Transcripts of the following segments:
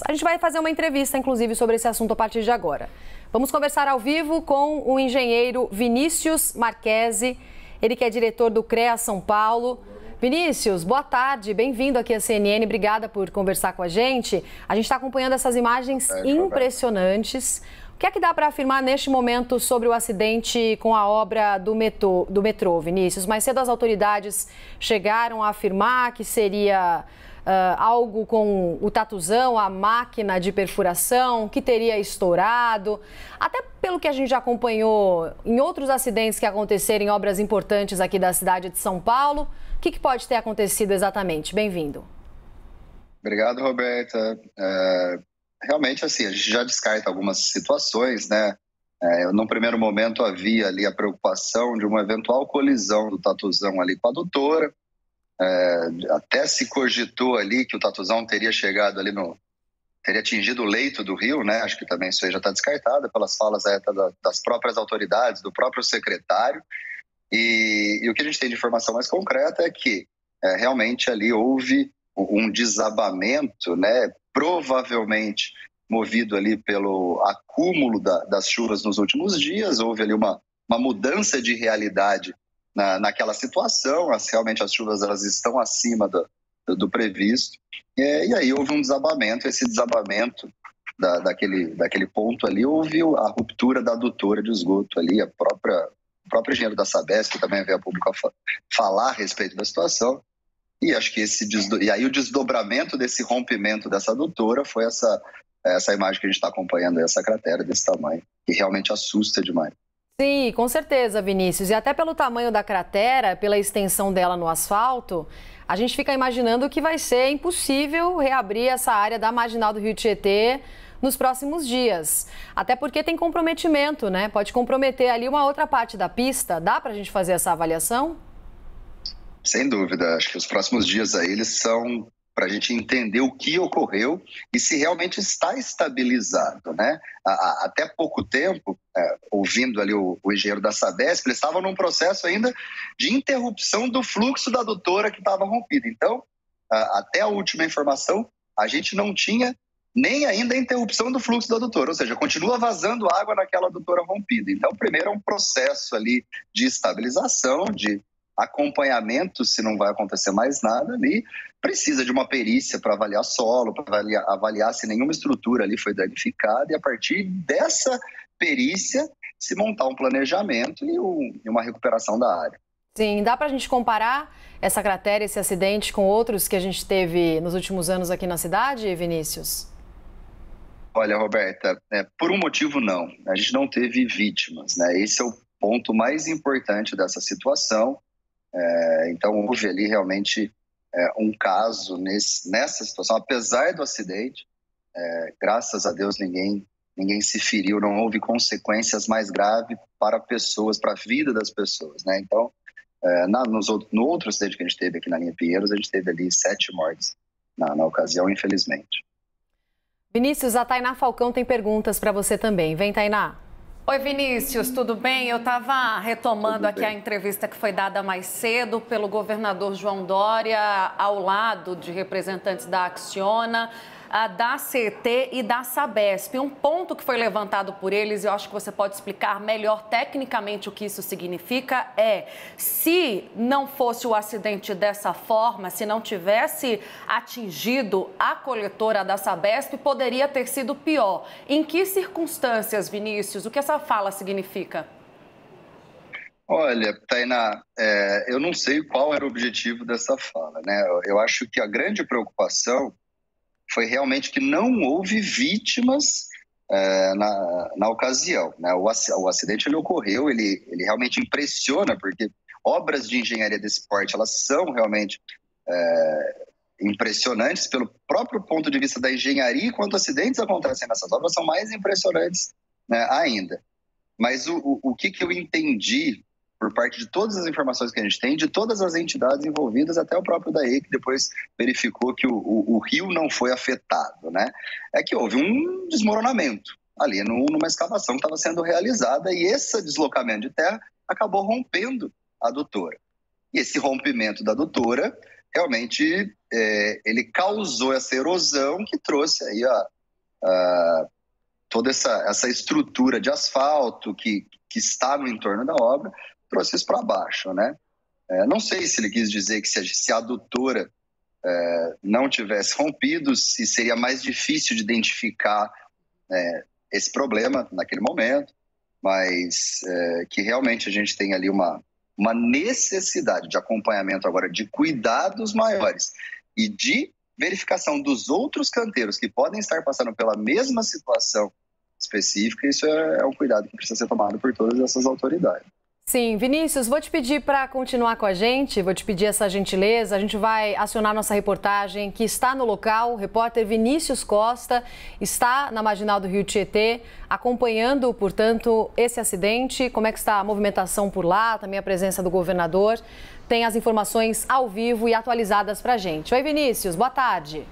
A gente vai fazer uma entrevista, inclusive, sobre esse assunto a partir de agora. Vamos conversar ao vivo com o engenheiro Vinícius Marchesi, ele que é diretor do CREA São Paulo. Vinícius, boa tarde, bem-vindo aqui à CNN, obrigada por conversar com a gente. A gente está acompanhando essas imagens impressionantes. O que é que dá para afirmar neste momento sobre o acidente com a obra do metrô, Vinícius? Mais cedo as autoridades chegaram a afirmar que seria algo com o tatuzão, a máquina de perfuração, que teria estourado. Até pelo que a gente já acompanhou em outros acidentes que aconteceram em obras importantes aqui da cidade de São Paulo, o que pode ter acontecido exatamente? Bem-vindo. Obrigado, Roberta. Realmente, assim, a gente já descarta algumas situações, né? No primeiro momento havia ali a preocupação de uma eventual colisão do tatuzão ali com a adutora. Até se cogitou ali que o tatuzão teria chegado ali teria atingido o leito do rio, né? Acho que também isso aí já está descartado pelas falas das próprias autoridades, do próprio secretário. E o que a gente tem de informação mais concreta é que realmente ali houve um desabamento, né? Provavelmente movido ali pelo acúmulo das chuvas nos últimos dias. Houve ali uma mudança de realidade naquela situação. Realmente as chuvas elas estão acima do previsto. E aí houve um desabamento. Esse desabamento daquele ponto ali, houve a ruptura da adutora de esgoto ali. O próprio engenheiro da Sabesp também veio a público falar a respeito da situação. E acho que e aí o desdobramento desse rompimento dessa adutora foi essa imagem que a gente está acompanhando, essa cratera desse tamanho, que realmente assusta demais. Sim, com certeza, Vinícius. E até pelo tamanho da cratera, pela extensão dela no asfalto, a gente fica imaginando que vai ser impossível reabrir essa área da marginal do Rio Tietê nos próximos dias. Até porque tem comprometimento, né? Pode comprometer ali uma outra parte da pista. Dá para a gente fazer essa avaliação? Sem dúvida. Acho que os próximos dias aí eles são para a gente entender o que ocorreu e se realmente está estabilizado, né? Até pouco tempo, ouvindo ali o engenheiro da Sabesp, eles estavam num processo ainda de interrupção do fluxo da adutora que estava rompida. Então, até a última informação, a gente não tinha nem ainda a interrupção do fluxo da adutora, ou seja, continua vazando água naquela adutora rompida. Então, primeiro é um processo ali de estabilização, de acompanhamento, se não vai acontecer mais nada ali, precisa de uma perícia para avaliar solo, para avaliar se nenhuma estrutura ali foi danificada, e a partir dessa perícia se montar um planejamento e uma recuperação da área. Sim, dá para a gente comparar essa cratera, esse acidente com outros que a gente teve nos últimos anos aqui na cidade, Vinícius? Olha, Roberta, por um motivo não, a gente não teve vítimas, né? Esse é o ponto mais importante dessa situação. Então houve ali realmente um caso nessa situação, apesar do acidente, graças a Deus ninguém se feriu, não houve consequências mais graves para pessoas, para a vida das pessoas, né? Então, no outro acidente que a gente teve aqui na linha Pinheiros, a gente teve ali 7 mortes na ocasião, infelizmente. Vinícius, a Tainá Falcão tem perguntas para você também. Vem, Tainá. Oi, Vinícius, tudo bem? Eu estava retomando aqui a entrevista que foi dada mais cedo pelo governador João Dória, ao lado de representantes da Acciona, da CET e da Sabesp. Um ponto que foi levantado por eles, e eu acho que você pode explicar melhor tecnicamente o que isso significa, se não fosse o acidente dessa forma, se não tivesse atingido a coletora da Sabesp, poderia ter sido pior. Em que circunstâncias, Vinícius? O que essa fala significa? Olha, Tainá, eu não sei qual era o objetivo dessa fala, né? Eu acho que a grande preocupação foi realmente que não houve vítimas na ocasião, né? O acidente ele ocorreu, ele realmente impressiona, porque obras de engenharia desse porte, elas são realmente impressionantes pelo próprio ponto de vista da engenharia, e quando acidentes acontecem nessas obras, são mais impressionantes, né, ainda. Mas o que eu entendi por parte de todas as informações que a gente tem, de todas as entidades envolvidas, até o próprio DAE, que depois verificou que o rio não foi afetado, né? É que houve um desmoronamento ali numa escavação que estava sendo realizada, e esse deslocamento de terra acabou rompendo a adutora. E esse rompimento da adutora, realmente, ele causou essa erosão que trouxe aí toda essa estrutura de asfalto que está no entorno da obra, trouxe isso para baixo, né? Não sei se ele quis dizer que se a adutora não tivesse rompido, se seria mais difícil de identificar esse problema naquele momento, mas que realmente a gente tem ali uma necessidade de acompanhamento agora, de cuidados maiores e de verificação dos outros canteiros que podem estar passando pela mesma situação específica. Isso é um cuidado que precisa ser tomado por todas essas autoridades. Sim, Vinícius, vou te pedir para continuar com a gente, vou te pedir essa gentileza. A gente vai acionar nossa reportagem que está no local. O repórter Vinícius Costa está na marginal do Rio Tietê, acompanhando, portanto, esse acidente. Como é que está a movimentação por lá, também a presença do governador. Tem as informações ao vivo e atualizadas para a gente. Oi, Vinícius, boa tarde.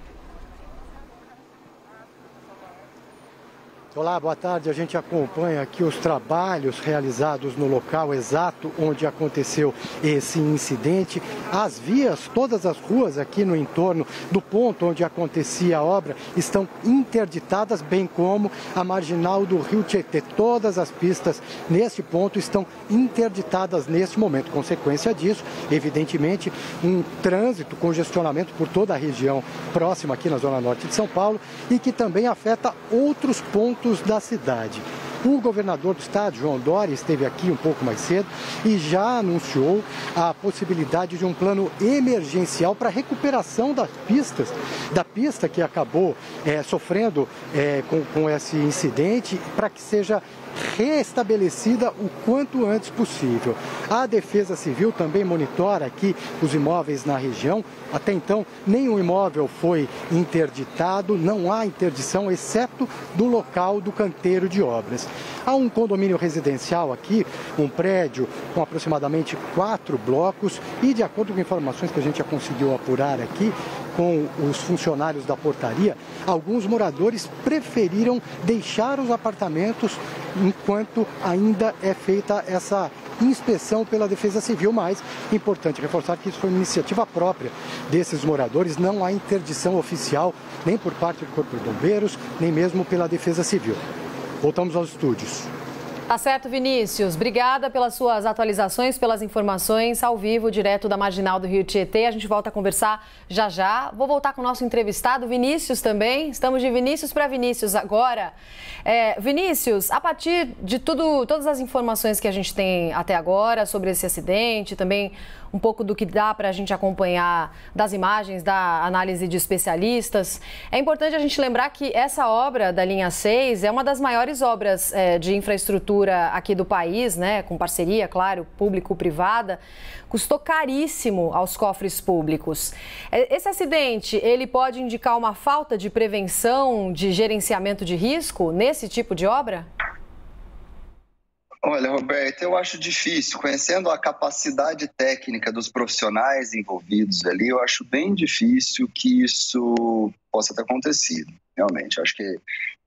Olá, boa tarde. A gente acompanha aqui os trabalhos realizados no local exato onde aconteceu esse incidente. As vias, todas as ruas aqui no entorno do ponto onde acontecia a obra estão interditadas, bem como a marginal do Rio Tietê. Todas as pistas neste ponto estão interditadas neste momento. Consequência disso, evidentemente, um trânsito, congestionamento por toda a região próxima aqui na Zona Norte de São Paulo e que também afeta outros pontos da cidade. O governador do estado, João Dória, esteve aqui um pouco mais cedo e já anunciou a possibilidade de um plano emergencial para a recuperação das pistas, da pista que acabou sofrendo com esse incidente, para que seja restabelecida o quanto antes possível. A Defesa Civil também monitora aqui os imóveis na região. Até então, nenhum imóvel foi interditado, não há interdição, exceto do local do canteiro de obras. Há um condomínio residencial aqui, um prédio com aproximadamente 4 blocos e, de acordo com informações que a gente já conseguiu apurar aqui, com os funcionários da portaria, alguns moradores preferiram deixar os apartamentos enquanto ainda é feita essa inspeção pela Defesa Civil, mas é importante reforçar que isso foi uma iniciativa própria desses moradores, não há interdição oficial nem por parte do Corpo de Bombeiros, nem mesmo pela Defesa Civil. Voltamos aos estúdios. Tá certo, Vinícius. Obrigada pelas suas atualizações, pelas informações ao vivo, direto da marginal do Rio Tietê. A gente volta a conversar já já. Vou voltar com o nosso entrevistado, Vinícius, também. Estamos de Vinícius para Vinícius agora. Vinícius, a partir de todas as informações que a gente tem até agora sobre esse acidente, também um pouco do que dá para a gente acompanhar das imagens, da análise de especialistas, é importante a gente lembrar que essa obra da linha 6 é uma das maiores obras de infraestrutura aqui do país, né, com parceria, claro, público-privada, custou caríssimo aos cofres públicos. Esse acidente, ele pode indicar uma falta de prevenção, de gerenciamento de risco nesse tipo de obra? Olha, Roberta, eu acho difícil. Conhecendo a capacidade técnica dos profissionais envolvidos ali, eu acho bem difícil que isso possa ter acontecido, realmente. Eu acho que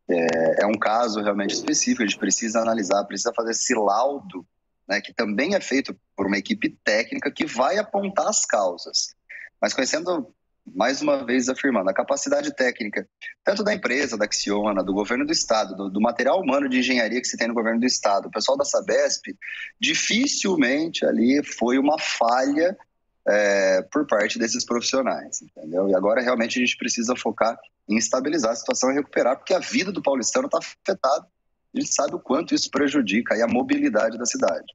é um caso realmente específico, a gente precisa analisar, precisa fazer esse laudo, né, que também é feito por uma equipe técnica que vai apontar as causas. Mas conhecendo, mais uma vez afirmando, a capacidade técnica, tanto da empresa, da Acciona, do governo do estado, do material humano de engenharia que se tem no governo do estado, o pessoal da Sabesp, dificilmente ali foi uma falha por parte desses profissionais, entendeu? E agora realmente a gente precisa focar em estabilizar a situação e recuperar, porque a vida do paulistano está afetada. A gente sabe o quanto isso prejudica aí a mobilidade da cidade.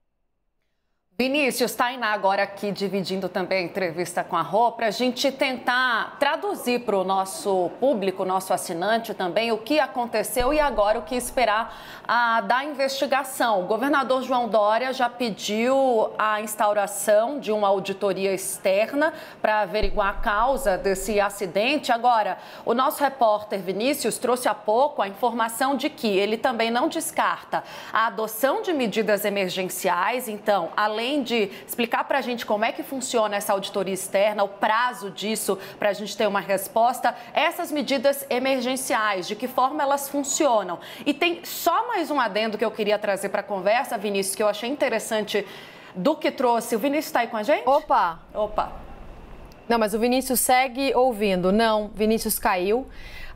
Vinícius, Tainá agora aqui dividindo também a entrevista com a Rô, para a gente tentar traduzir para o nosso público, nosso assinante também, o que aconteceu e agora o que esperar da investigação. O governador João Dória já pediu a instauração de uma auditoria externa para averiguar a causa desse acidente. Agora, o nosso repórter Vinícius trouxe há pouco a informação de que ele também não descarta a adoção de medidas emergenciais. Então, além de explicar para a gente como é que funciona essa auditoria externa, o prazo disso para a gente ter uma resposta, essas medidas emergenciais, de que forma elas funcionam. E tem só mais um adendo que eu queria trazer para a conversa, Vinícius, que eu achei interessante do que trouxe. O Vinícius está aí com a gente? Opa! Não, mas o Vinícius segue ouvindo. Não, Vinícius caiu.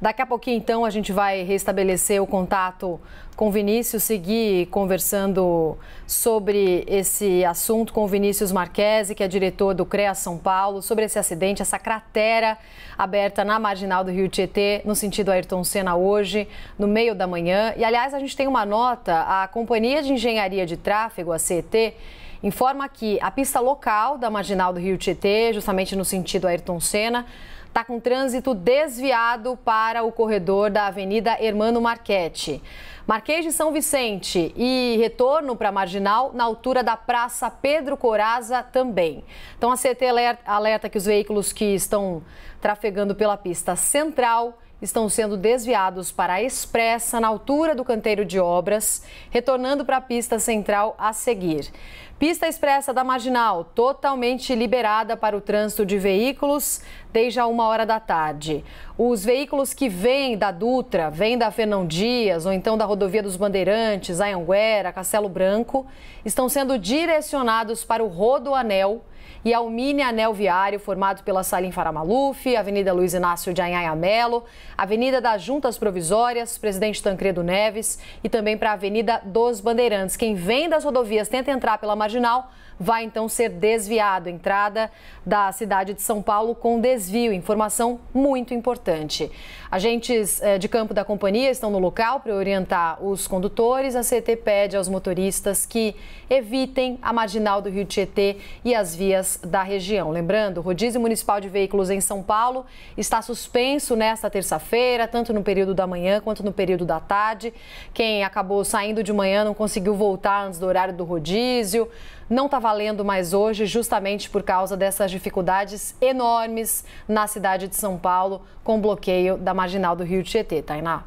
Daqui a pouquinho, então, a gente vai restabelecer o contato com o Vinícius, seguir conversando sobre esse assunto com o Vinícius Marquesi, que é diretor do CREA São Paulo, sobre esse acidente, essa cratera aberta na marginal do Rio Tietê, no sentido Ayrton Senna hoje, no meio da manhã. E, aliás, a gente tem uma nota, a Companhia de Engenharia de Tráfego, a CET, informa que a pista local da marginal do Rio Tietê, justamente no sentido Ayrton Senna, está com trânsito desviado para o corredor da Avenida Hermano Marchetti. Marquês de São Vicente e retorno para a marginal na altura da Praça Pedro Corazza também. Então a CET alerta que os veículos que estão trafegando pela pista central estão sendo desviados para a Expressa na altura do canteiro de obras, retornando para a pista central a seguir. Pista expressa da Marginal, totalmente liberada para o trânsito de veículos desde a 1h da tarde. Os veículos que vêm da Dutra, vêm da Fernão Dias ou então da Rodovia dos Bandeirantes, Anhanguera, Castelo Branco, estão sendo direcionados para o Rodoanel e ao mini anel viário formado pela Salim Faramaluf, Avenida Luiz Inácio de Anhanha Melo, Avenida das Juntas Provisórias, Presidente Tancredo Neves e também para a Avenida dos Bandeirantes. Quem vem das rodovias tenta entrar pela marginal, vai então ser desviado. Entrada da cidade de São Paulo com desvio. Informação muito importante. Agentes de campo da companhia estão no local para orientar os condutores. A CET pede aos motoristas que evitem a marginal do Rio Tietê e as vias da região. Lembrando, o rodízio municipal de veículos em São Paulo está suspenso nesta terça-feira, tanto no período da manhã quanto no período da tarde. Quem acabou saindo de manhã não conseguiu voltar antes do horário do rodízio. Não está valendo mais hoje, justamente por causa dessas dificuldades enormes na cidade de São Paulo, com o bloqueio da marginal do Rio Tietê. Tainá.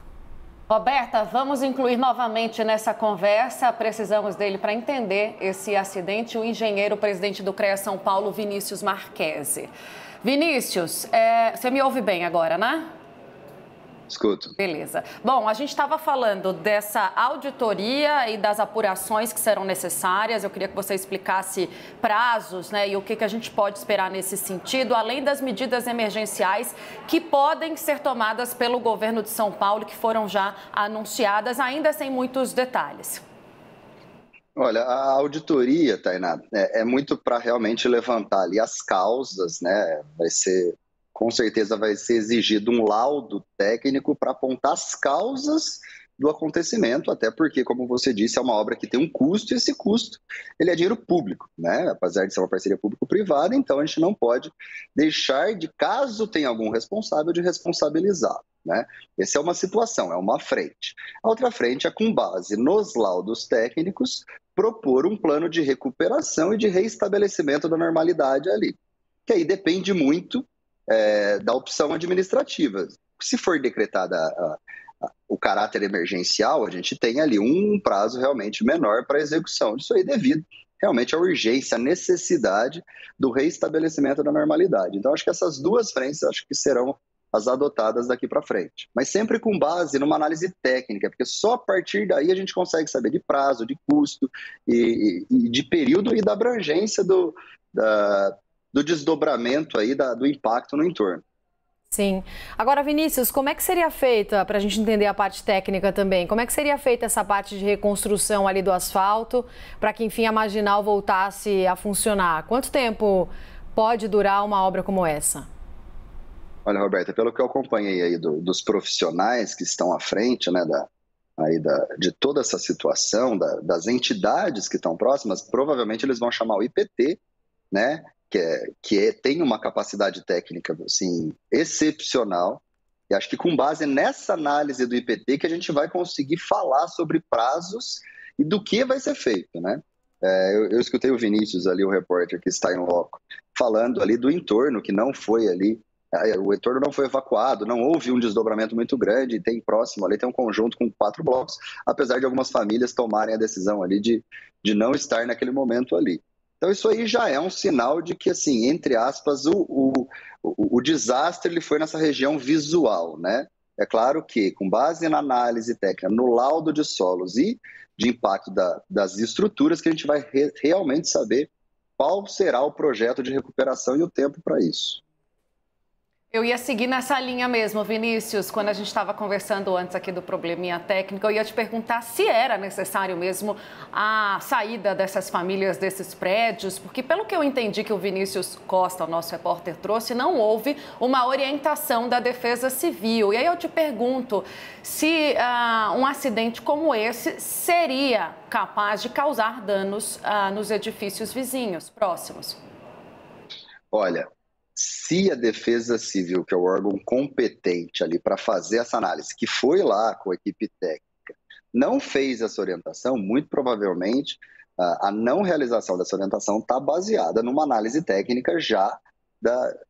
Roberta, vamos incluir novamente nessa conversa, precisamos dele para entender esse acidente, o engenheiro presidente do CREA São Paulo, Vinícius Marquesi. Vinícius, você me ouve bem agora, né? Escuto. Beleza. Bom, a gente estava falando dessa auditoria e das apurações que serão necessárias. Eu queria que você explicasse prazos, né, e o que a gente pode esperar nesse sentido, além das medidas emergenciais que podem ser tomadas pelo governo de São Paulo, que foram já anunciadas, ainda sem muitos detalhes. Olha, a auditoria, Tainá, é muito para realmente levantar ali as causas, né? Com certeza vai ser exigido um laudo técnico para apontar as causas do acontecimento, até porque, como você disse, é uma obra que tem um custo e esse custo ele é dinheiro público, né? Apesar de ser uma parceria público-privada, então a gente não pode deixar de, caso tenha algum responsável, de responsabilizar, né? Essa é uma situação, é uma frente. A outra frente é, com base nos laudos técnicos, propor um plano de recuperação e de reestabelecimento da normalidade ali, que aí depende muito da opção administrativa. Se for decretada o caráter emergencial, a gente tem ali um prazo realmente menor para a execução disso aí, devido realmente à urgência, à necessidade do reestabelecimento da normalidade. Então, acho que essas duas frentes acho que serão as adotadas daqui para frente. Mas sempre com base numa análise técnica, porque só a partir daí a gente consegue saber de prazo, de custo, e de período e da abrangência do desdobramento aí do impacto no entorno. Sim. Agora, Vinícius, como é que seria feita, para a gente entender a parte técnica também, como é que seria feita essa parte de reconstrução ali do asfalto para que, enfim, a marginal voltasse a funcionar? Quanto tempo pode durar uma obra como essa? Olha, Roberta, pelo que eu acompanhei aí dos profissionais que estão à frente, né, de toda essa situação, das entidades que estão próximas, provavelmente eles vão chamar o IPT, né, que tem uma capacidade técnica assim, excepcional, e acho que com base nessa análise do IPT que a gente vai conseguir falar sobre prazos e do que vai ser feito, né? Eu escutei o Vinícius ali, o repórter que está em loco, falando ali do entorno, que não foi ali, o entorno não foi evacuado, não houve um desdobramento muito grande, tem próximo ali, tem um conjunto com 4 blocos, apesar de algumas famílias tomarem a decisão ali de não estar naquele momento ali. Então isso aí já é um sinal de que, assim, entre aspas, o desastre ele foi nessa região visual, né? É claro que, com base na análise técnica, no laudo de solos e de impacto das estruturas, que a gente vai realmente saber qual será o projeto de recuperação e o tempo para isso. Eu ia seguir nessa linha mesmo, Vinícius. Quando a gente estava conversando antes aqui do probleminha técnico, eu ia te perguntar se era necessário mesmo a saída dessas famílias desses prédios, porque pelo que eu entendi que o Vinícius Costa, o nosso repórter, trouxe, não houve uma orientação da Defesa Civil. E aí eu te pergunto se um acidente como esse seria capaz de causar danos nos edifícios vizinhos, próximos. Olha, se a Defesa Civil, que é o órgão competente ali para fazer essa análise, que foi lá com a equipe técnica, não fez essa orientação, muito provavelmente a não realização dessa orientação está baseada numa análise técnica já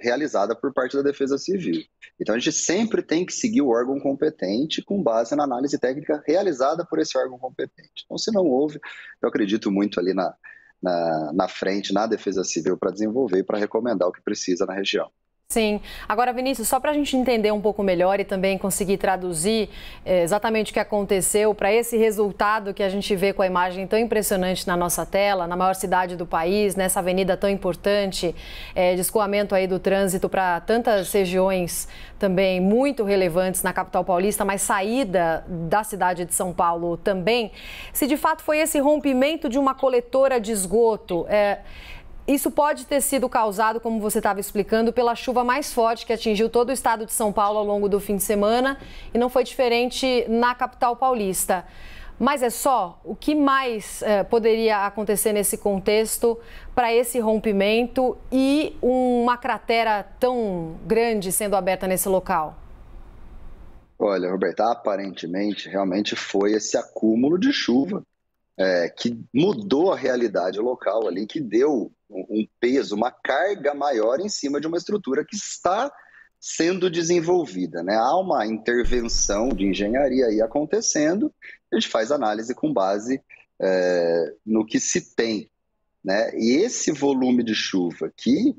realizada por parte da Defesa Civil. Então a gente sempre tem que seguir o órgão competente com base na análise técnica realizada por esse órgão competente. Então, se não houve, eu acredito muito ali na frente, na Defesa Civil, para desenvolver e para recomendar o que precisa na região. Sim. Agora, Vinícius, só para a gente entender um pouco melhor e também conseguir traduzir exatamente o que aconteceu para esse resultado que a gente vê com a imagem tão impressionante na nossa tela, na maior cidade do país, nessa avenida tão importante, de escoamento aí do trânsito para tantas regiões também muito relevantes na capital paulista, mas saída da cidade de São Paulo também. Se de fato foi esse rompimento de uma coletora de esgoto, isso pode ter sido causado, como você estava explicando, pela chuva mais forte que atingiu todo o estado de São Paulo ao longo do fim de semana e não foi diferente na capital paulista. Mas é só? O que mais poderia acontecer nesse contexto para esse rompimento e uma cratera tão grande sendo aberta nesse local? Olha, Roberta, aparentemente realmente foi esse acúmulo de chuva que mudou a realidade local ali, que deu um peso, uma carga maior em cima de uma estrutura que está sendo desenvolvida, né? Há uma intervenção de engenharia aí acontecendo, a gente faz análise com base no que se tem, né? E esse volume de chuva que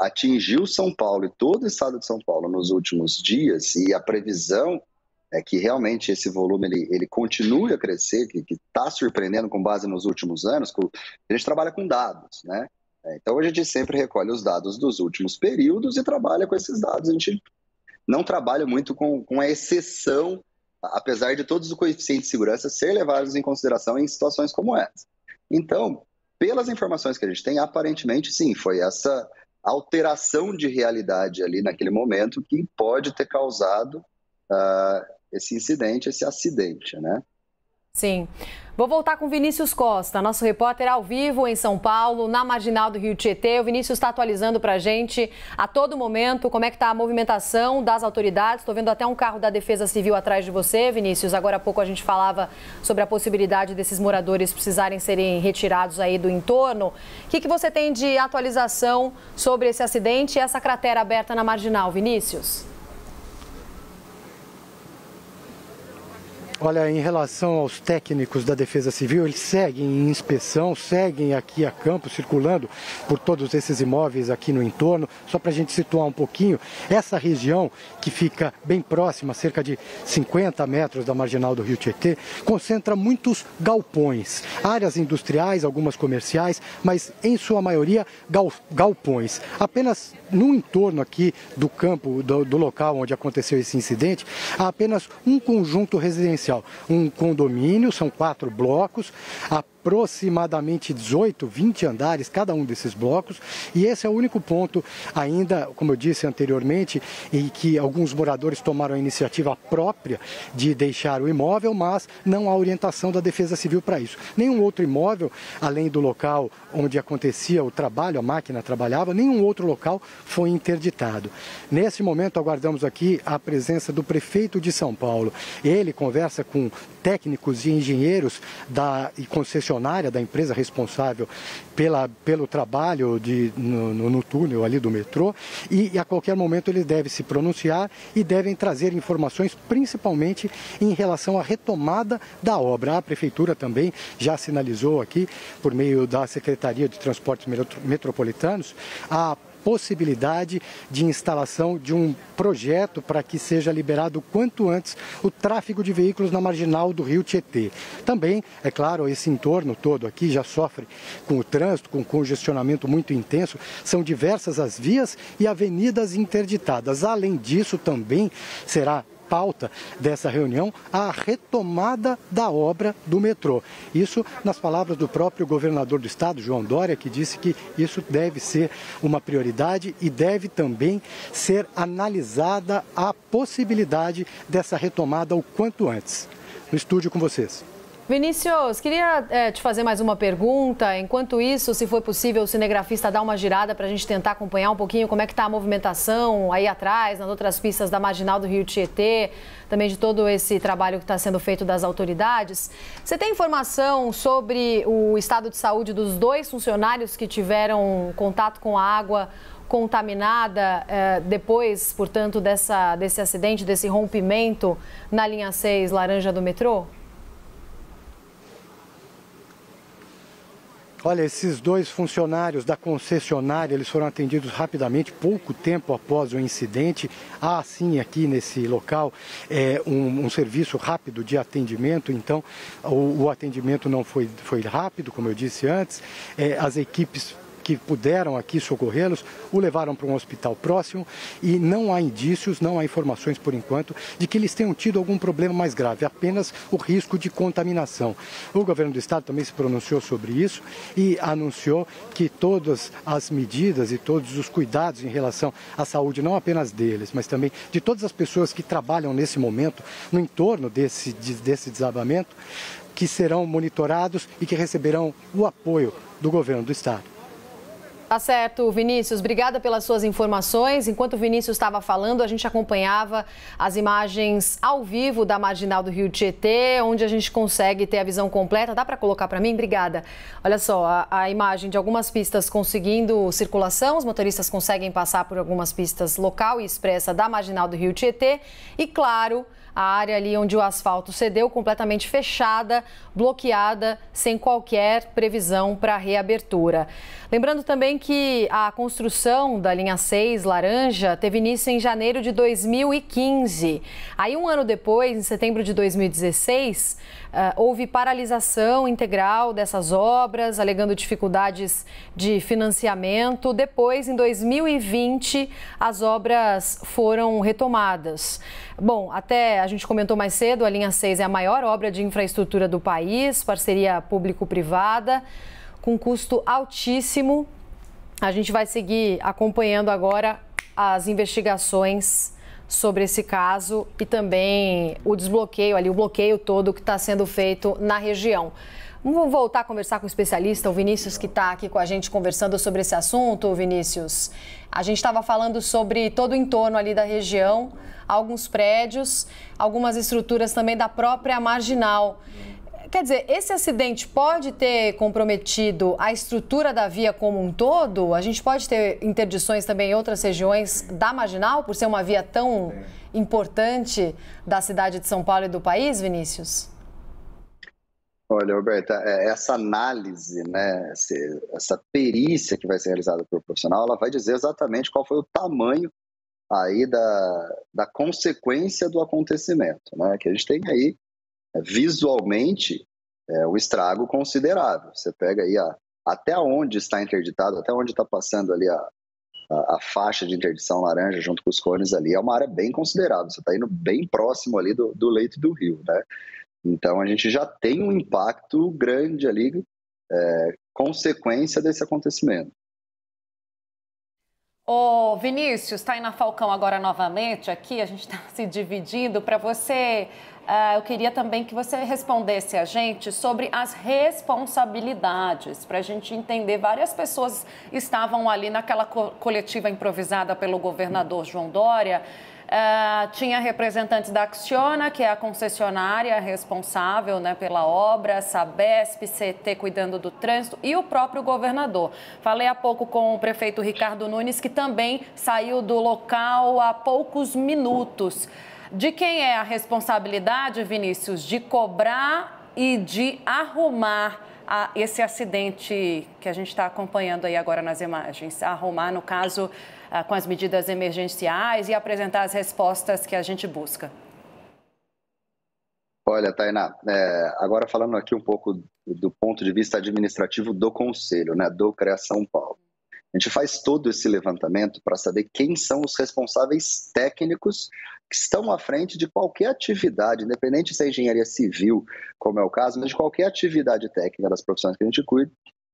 atingiu São Paulo e todo o estado de São Paulo nos últimos dias, e a previsão é que realmente esse volume ele continue a crescer, que está surpreendendo com base nos últimos anos, a gente trabalha com dados, né? Então a gente sempre recolhe os dados dos últimos períodos e trabalha com esses dados. A gente não trabalha muito com a exceção, apesar de todos os coeficientes de segurança ser levados em consideração em situações como essa. Então, pelas informações que a gente tem, aparentemente sim, foi essa alteração de realidade ali naquele momento que pode ter causado esse incidente, esse acidente, né? Sim. Vou voltar com Vinícius Costa, nosso repórter ao vivo em São Paulo, na Marginal do Rio Tietê. O Vinícius está atualizando para a gente a todo momento como é que está a movimentação das autoridades. Estou vendo até um carro da Defesa Civil atrás de você, Vinícius. Agora há pouco a gente falava sobre a possibilidade desses moradores precisarem serem retirados aí do entorno. O que você tem de atualização sobre esse acidente e essa cratera aberta na Marginal, Vinícius? Olha, em relação aos técnicos da Defesa Civil, eles seguem em inspeção, seguem aqui a campo, circulando por todos esses imóveis aqui no entorno. Só para a gente situar um pouquinho, essa região que fica bem próxima, cerca de 50 metros da Marginal do Rio Tietê, concentra muitos galpões, áreas industriais, algumas comerciais, mas em sua maioria galpões. Apenas no entorno aqui do campo, do local onde aconteceu esse incidente, há apenas um conjunto residencial. Um condomínio, são 4 blocos, aproximadamente 18, 20 andares cada um desses blocos, e esse é o único ponto ainda, como eu disse anteriormente, em que alguns moradores tomaram a iniciativa própria de deixar o imóvel, mas não há orientação da Defesa Civil para isso. Nenhum outro imóvel, além do local onde acontecia o trabalho, a máquina trabalhava, nenhum outro local foi interditado. Nesse momento aguardamos aqui a presença do prefeito de São Paulo. Ele conversa com técnicos e engenheiros e concessionária da empresa responsável pelo trabalho no túnel ali do metrô, e a qualquer momento ele deve se pronunciar e devem trazer informações principalmente em relação à retomada da obra. A prefeitura também já sinalizou aqui, por meio da Secretaria de Transportes Metropolitanos, a possibilidade de instalação de um projeto para que seja liberado o quanto antes o tráfego de veículos na marginal do Rio Tietê. Também, é claro, esse entorno todo aqui já sofre com o trânsito, com congestionamento muito intenso. São diversas as vias e avenidas interditadas. Além disso, também será pauta dessa reunião a retomada da obra do metrô. Isso nas palavras do próprio governador do estado, João Dória, que disse que isso deve ser uma prioridade e deve também ser analisada a possibilidade dessa retomada o quanto antes. No estúdio com vocês. Vinícius, queria te fazer mais uma pergunta. Enquanto isso, se for possível, o cinegrafista dá uma girada para a gente tentar acompanhar um pouquinho como é que está a movimentação aí atrás, nas outras pistas da marginal do Rio Tietê, também de todo esse trabalho que está sendo feito das autoridades. Você tem informação sobre o estado de saúde dos 2 funcionários que tiveram contato com a água contaminada depois, portanto, desse acidente, desse rompimento na linha 6 laranja do metrô? Olha, esses 2 funcionários da concessionária, eles foram atendidos rapidamente, pouco tempo após o incidente. Há, sim, aqui nesse local, um serviço rápido de atendimento. Então, o atendimento não foi rápido, como eu disse antes. As equipes que puderam aqui socorrê-los, o levaram para um hospital próximo e não há indícios, não há informações por enquanto de que eles tenham tido algum problema mais grave, apenas o risco de contaminação. O governo do estado também se pronunciou sobre isso e anunciou que todas as medidas e todos os cuidados em relação à saúde, não apenas deles, mas também de todas as pessoas que trabalham nesse momento, no entorno desse desabamento, que serão monitorados e que receberão o apoio do governo do estado. Tá certo, Vinícius. Obrigada pelas suas informações. Enquanto o Vinícius estava falando, a gente acompanhava as imagens ao vivo da marginal do Rio Tietê, onde a gente consegue ter a visão completa. Dá para colocar para mim? Obrigada. Olha só, a imagem de algumas pistas conseguindo circulação. Os motoristas conseguem passar por algumas pistas local e expressa da marginal do Rio Tietê. E, claro, a área ali onde o asfalto cedeu, completamente fechada, bloqueada, sem qualquer previsão para reabertura. Lembrando também que a construção da linha 6 laranja teve início em janeiro de 2015. Aí, um ano depois, em setembro de 2016, houve paralisação integral dessas obras, alegando dificuldades de financiamento. Depois, em 2020, as obras foram retomadas. Bom, até a gente comentou mais cedo, a linha 6 é a maior obra de infraestrutura do país, parceria público-privada, com custo altíssimo. A gente vai seguir acompanhando agora as investigações sobre esse caso e também o desbloqueio ali, o bloqueio todo que está sendo feito na região. Vamos voltar a conversar com o especialista, o Vinícius, que está aqui com a gente conversando sobre esse assunto. Vinícius, a gente estava falando sobre todo o entorno ali da região, alguns prédios, algumas estruturas também da própria marginal. Quer dizer, esse acidente pode ter comprometido a estrutura da via como um todo? A gente pode ter interdições também em outras regiões da marginal, por ser uma via tão importante da cidade de São Paulo e do país, Vinícius? Olha, Roberta, essa análise, né, essa perícia que vai ser realizada pelo profissional, ela vai dizer exatamente qual foi o tamanho aí da consequência do acontecimento, né? Que a gente tem aí visualmente um estrago considerável. Você pega aí até onde está interditado, até onde está passando ali a faixa de interdição laranja junto com os cones ali, é uma área bem considerável. Você está indo bem próximo ali do leito do rio, né? Então a gente já tem um impacto grande ali, consequência desse acontecimento. Ô Vinícius, está aí na Falcão agora novamente aqui, a gente está se dividindo. Para você, eu queria também que você respondesse a gente sobre as responsabilidades, para a gente entender. Várias pessoas estavam ali naquela coletiva improvisada pelo governador João Dória. Tinha representantes da Acciona, que é a concessionária responsável, né, pela obra, Sabesp, CT cuidando do trânsito e o próprio governador. Falei há pouco com o prefeito Ricardo Nunes, que também saiu do local há poucos minutos. De quem é a responsabilidade, Vinícius, de cobrar e de arrumar a esse acidente que a gente está acompanhando aí agora nas imagens? Arrumar, no caso, com as medidas emergenciais e apresentar as respostas que a gente busca. Olha, Tainá, agora falando aqui um pouco do ponto de vista administrativo do Conselho, né, do CREA São Paulo. A gente faz todo esse levantamento para saber quem são os responsáveis técnicos que estão à frente de qualquer atividade, independente se é engenharia civil, como é o caso, mas de qualquer atividade técnica das profissões que a gente cuida.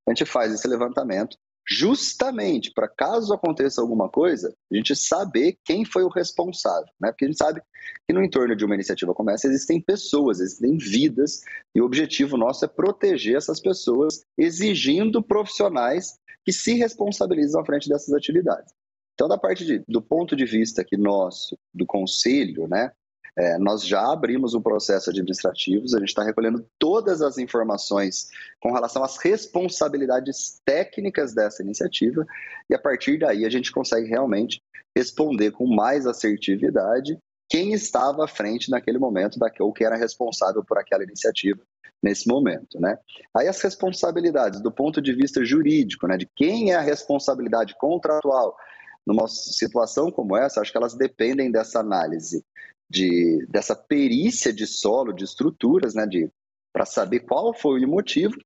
A gente faz esse levantamento justamente para, caso aconteça alguma coisa, a gente saber quem foi o responsável, né? Porque a gente sabe que no entorno de uma iniciativa como essa existem pessoas, existem vidas, e o objetivo nosso é proteger essas pessoas, exigindo profissionais que se responsabilizam à frente dessas atividades. Então, do ponto de vista aqui nosso, do Conselho, né, nós já abrimos um processo administrativo, a gente está recolhendo todas as informações com relação às responsabilidades técnicas dessa iniciativa, e a partir daí a gente consegue realmente responder com mais assertividade quem estava à frente naquele momento, ou que era responsável por aquela iniciativa nesse momento, né? Aí as responsabilidades do ponto de vista jurídico, né, de quem é a responsabilidade contratual numa situação como essa, acho que elas dependem dessa análise, dessa perícia de solo, de estruturas, né, para saber qual foi o motivo,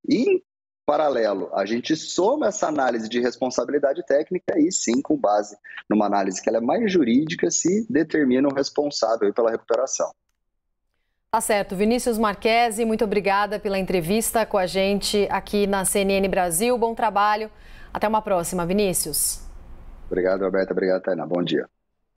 e em paralelo a gente soma essa análise de responsabilidade técnica e sim, com base numa análise que ela é mais jurídica, se determina o responsável pela recuperação. Tá certo. Vinícius Marquesi, muito obrigada pela entrevista com a gente aqui na CNN Brasil. Bom trabalho. Até uma próxima, Vinícius. Obrigado, Roberta. Obrigado, Tainá. Bom dia.